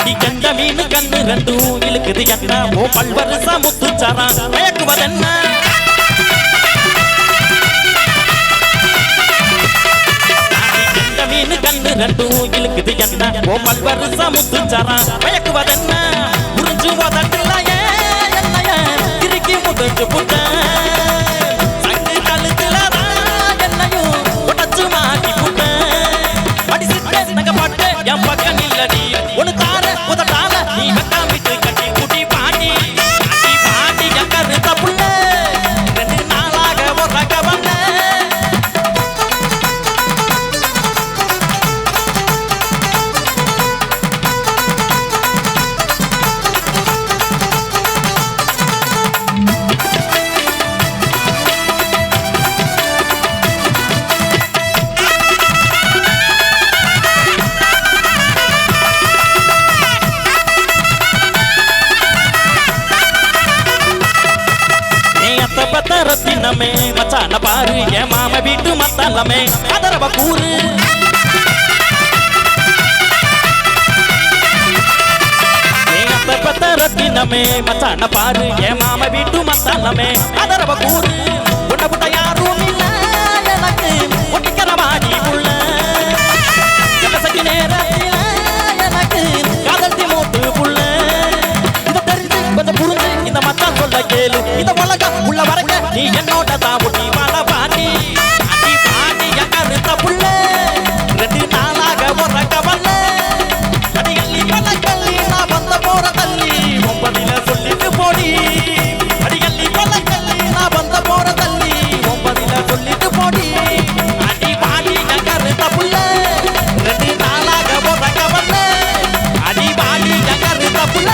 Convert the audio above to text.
அடி கண்ட மீன் கண்ணு ரெண்டும் இழுக்குது என்ன ஓ பல்வரிசா முத்துச்சாரா மயக்குவதென்ன மீன் கண்ணு ரெண்டும் இழுக்குது என்ன ஓ பல்வரிசா முத்துச்சாரா மயக்குவதென்ன புரிஞ்சு போதட்டில்லையே என்னைய திருக்கி முதிச்சு புட்ட சங்கு கழுத்துலதான் என்னையும் உடச்சு மாட்டி புட்ட அடிச்சுட்டே நகப்பட்டு என் பக்கம் இல்லடி ஒன்னு தார உதட்டால நீ வெக்காம விட்டு கட்டி குட்டி பாட்டி கட்டி பாட்டி என் கருத்த புள்ள 2 நாளாக உறக்க வந்த ரத்தினமே மச்சான பாரு என் மாம வீட்டு மத்தலமே அதரவ கூறு ரத்தினமே மச்சான பாரு என் மாம வீட்டு மத்தலமே அதரவ கூறு உன்ன புட்ட யாரும் இல்ல எனக்கு ஒட்டிக்கிற மாடி புள்ள சகி நேரத்தில எனக்கு காதல் மூட்டு புள்ள இத தெரிஞ்சு கொஞ்சம் புரிஞ்சு இந்த மச்சான் சொல்ல கேளு இந்த உலகம் உள்ள வரைக்க நீ என்னோட தாமுட்டி வாழ பாட்டி அடி பாட்டி என் கருத்த புள்ள 2 நாளாக உறக்க வல்ல அடிகள்ளி பழக்கள்ளி நான் வந்த போற தள்ளி 9ல சொல்லிட்டு போடி அடிகள்ளி பழக்கள்ளி நான் வந்த போற தள்ளி 9ல சொல்லிட்டு போடி அடி பாட்டி என் கருத்த புள்ள 2 நாளாக உறக்க வல்ல அடி பாட்டி என் கருத்த புள்ள